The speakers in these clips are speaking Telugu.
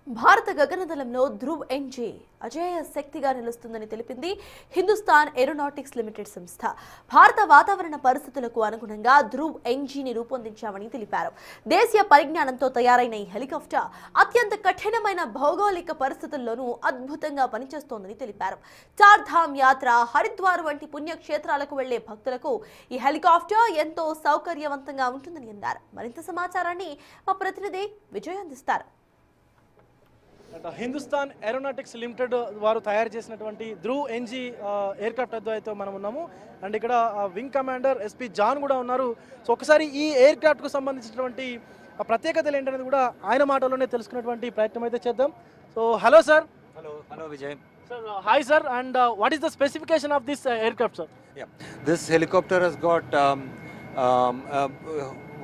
భారత గగనతలంలో ధ్రువ్ ఎన్జీ అజేయ శక్తిగా నిలుస్తుందని తెలిపింది హిందుస్థాన్ ఏరోనాటిక్స్ లిమిటెడ్ సంస్థ. భారత వాతావరణ పరిస్థితులకు అనుగుణంగా ధ్రువ్ ఎన్జీని రూపొందించామని తెలిపారు. దేశీయ పరిజ్ఞానంతో తయారైన ఈ హెలికాప్టర్ అత్యంత కఠినమైన భౌగోళిక పరిస్థితుల్లోనూ అద్భుతంగా పనిచేస్తోందని తెలిపారు. చార్ధామ్ యాత్ర, హరిద్వార్ వంటి పుణ్యక్షేత్రాలకు వెళ్లే భక్తులకు ఈ హెలికాప్టర్ ఎంతో సౌకర్యవంతంగా ఉంటుందని అన్నారు. మరింత సమాచారాన్ని మా ప్రతినిధి విజయ్ అందిస్తారు. హిందుస్థాన్ ఏరోనాటిక్స్ లిమిటెడ్ వారు తయారు చేసినటువంటి ధ్రువ్ ఎన్జీ ఎయిర్ క్రాఫ్ట్ అయితే మనం ఉన్నాము. అండ్ ఇక్కడ వింగ్ కమాండర్ ఎస్పీ జాన్ కూడా ఉన్నారు. సో ఒకసారి ఈ ఎయిర్ క్రాఫ్ట్కు సంబంధించినటువంటి ప్రత్యేకతలు ఏంటనేది కూడా ఆయన మాటల్లోనే తెలుసుకున్నటువంటి ప్రయత్నం అయితే చేద్దాం. So hello sir. Hello Vijay. Sir hi sir. And what is the specification of this air craft sir? This helicopter has got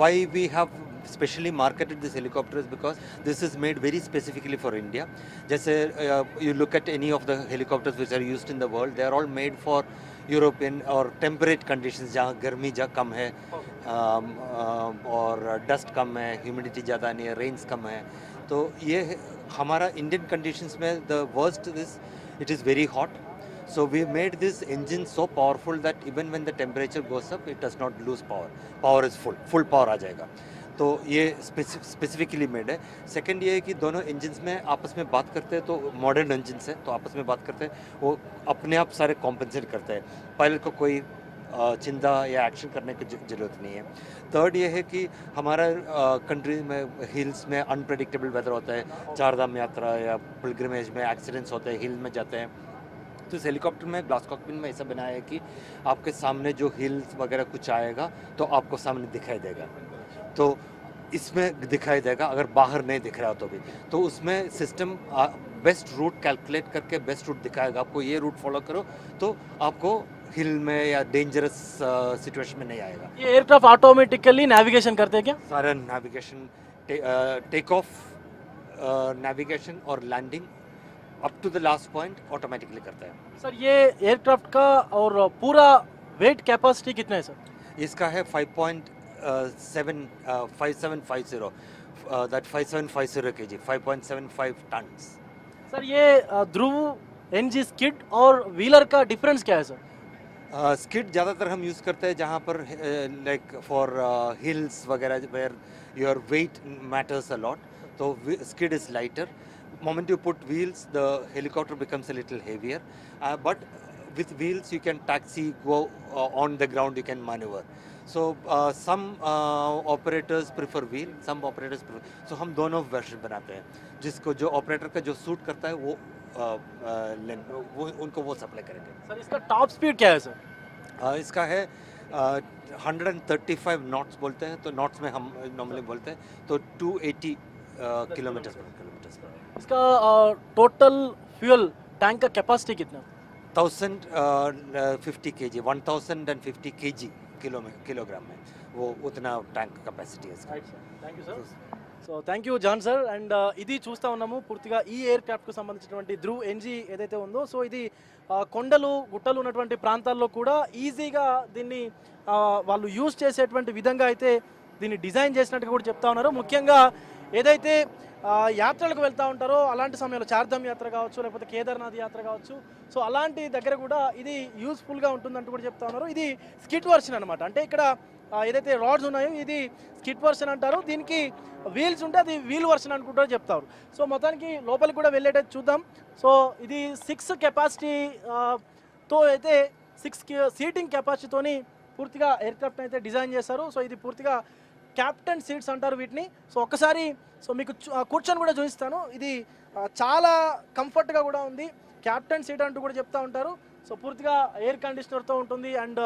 why we have specially marketed this helicopter is because this is made very specifically for India. Just you look at any of the helicopters which are used in the world, they are all made for European or temperate conditions जहाँ गर्मी कम है और डस्ट कम है, ह्यूमिडिटी ज़्यादा नहीं है, रेन्स कम है. तो ये हमारा इंडियन कंडीशंस में the worst is it is very hot. So we made this engine so powerful that even when the temperature goes up, it does not lose power. Power is full power आ जाएगा. तो ये स्पेसिफिकली मेड है. सेकंड ये है कि दोनों इंजन्स में आपस में बात करते हैं, तो मॉडर्न इंजन्स है तो आपस में बात करते हैं, वो अपने आप सारे कॉम्पेंसेट करते हैं. पायलट को कोई चिंता या एक्शन करने की ज़रूरत नहीं है. थर्ड ये है कि हमारा कंट्री में हिल्स में अनप्रेडिक्टेबल वेदर होता है. चारधाम यात्रा या पिलग्रिमेज में एक्सीडेंट्स होते हैं, हिल में जाते हैं. तो इस हेलीकॉप्टर में ग्लास कॉकपिट में ऐसा बनाया है कि आपके सामने जो हिल्स वगैरह कुछ आएगा तो आपको सामने दिखाई देगा. तो इसमें दिखाई देगा अगर बाहर नहीं दिख रहा तो भी, तो उसमें सिस्टम बेस्ट रूट कैलकुलेट करके बेस्ट रूट दिखाएगा. आपको ये रूट फॉलो करो तो आपको हिल में या डेंजरस सिचुएशन में नहीं आएगा. ये एयरक्राफ्ट ऑटोमेटिकली नेविगेशन करते हैं क्या? सारा नेविगेशन, टेक ऑफ, नेविगेशन और landing up to the last point automatically करता है. सर ये एयरक्राफ्ट का और पूरा वेट कैपेसिटी कितना है सर? इसका है 5750 that 5750 kg, 5.75 tons. सर ये ध्रुव एनजी स्किड और व्हीलर का डिफरेंस क्या है सर? स्किड ज़्यादातर हम यूज़ करते हैं जहाँ पर लाइक फॉर हिल्स वगैरह where your weight matters a lot. तो skid is lighter. Moment you put wheels, the helicopter becomes a little heavier. But with wheels, you can taxi, go on the ground, you can maneuver. So some operators prefer wheel, some operators prefer. So हम दोनों वर्जन बनाते हैं. जिसको जो ऑपरेटर का जो सूट करता है वो उनको वो सप्लाई करेंगे. सर इसका टॉप स्पीड क्या है सर? इसका है 135 नॉट्स बोलते हैं. तो नॉट्स में हम नॉर्मली बोलते हैं तो 280 किलोमीटर पर. इसका टोटल फ्यूल टैंक का कैपेसिटी कितना? 1050 kg, 1050 kg किलोग्राम में वो उतना टैंक कैपेसिटी है इसका. Thank you sir. So thank you John sir. And ఇది చూస్తూ ఉన్నాము పూర్తిగా ఈ ఎయిర్ క్రాఫ్ట్కు సంబంధించినటువంటి ధ్రువ్ ఎన్జీ ఏదైతే ఉందో, సో ఇది కొండలు గుట్టలు ఉన్నటువంటి ప్రాంతాల్లో కూడా ఈజీగా దీన్ని వాళ్ళు యూజ్ చేసేటువంటి విధంగా అయితే దీన్ని డిజైన్ చేసినట్టుగా కూడా చెప్తా ఉన్నారు. ముఖ్యంగా ఏదైతే యాత్రలకు వెళ్తూ ఉంటారో అలాంటి సమయంలో చార్ధామ్ యాత్ర కావచ్చు, లేకపోతే కేదార్నాథ్ యాత్ర కావచ్చు, సో అలాంటి దగ్గర కూడా ఇది యూస్ఫుల్గా ఉంటుందంటూ కూడా చెప్తా ఉన్నారు. ఇది స్కిట్ వర్షన్ అనమాట. అంటే ఇక్కడ ఏదైతే రాడ్స్ ఉన్నాయో ఇది స్కిట్ వర్షన్ అంటారు. దీనికి వీల్స్ ఉంటే అది వీల్ వర్షన్ అనుకుంటారో చెప్తారు. సో మొత్తానికి లోపలికి కూడా వెళ్ళేటట్టు చూద్దాం. సో ఇది 6 కెపాసిటీతో అయితే 6 సీటింగ్ కెపాసిటీతోని పూర్తిగా ఎయిర్క్రాఫ్ట్ అయితే డిజైన్ చేశారు. సో ఇది పూర్తిగా క్యాప్టెన్ సీట్స్ అంటారు వీటిని. సో ఒక్కసారి సో మీకు కూర్చొని కూడా చూపిస్తాను. ఇది చాలా కంఫర్ట్గా కూడా ఉంది. క్యాప్టెన్ సీట్ అంటూ కూడా చెప్తూ ఉంటారు. సో పూర్తిగా ఎయిర్ కండిషనర్తో ఉంటుంది. అండ్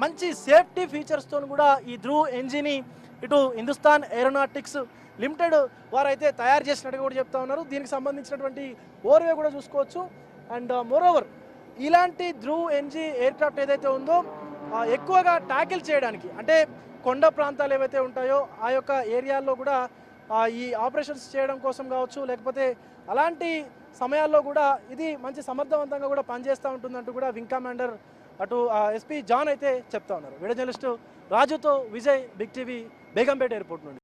మంచి సేఫ్టీ ఫీచర్స్తో కూడా ఈ ధ్రువ్ ఎన్జీని ఇటు హిందుస్థాన్ ఏరోనాటిక్స్ లిమిటెడ్ వారైతే తయారు చేసినట్టుగా కూడా చెప్తా ఉన్నారు. దీనికి సంబంధించినటువంటి ఓవర్వే కూడా చూసుకోవచ్చు. అండ్ మోరోవర్ ఇలాంటి ధ్రువ్ ఎన్జీ ఎయిర్క్రాఫ్ట్ ఏదైతే ఉందో ఎక్కువగా ట్యాకిల్ చేయడానికి, అంటే కొండ ప్రాంతాలు ఏవైతే ఉంటాయో ఆ యొక్క ఏరియాల్లో కూడా ఈ ఆపరేషన్స్ చేయడం కోసం కావచ్చు, లేకపోతే అలాంటి సమయాల్లో కూడా ఇది మంచి సమర్థవంతంగా కూడా పనిచేస్తూ ఉంటుందంటూ కూడా వింగ్ కమాండర్ అటు ఎస్పీ జాన్ అయితే చెప్తా ఉన్నారు. వీడియో జర్నలిస్టు రాజుతో Vijay, big TV, Begumpet airport నుండి.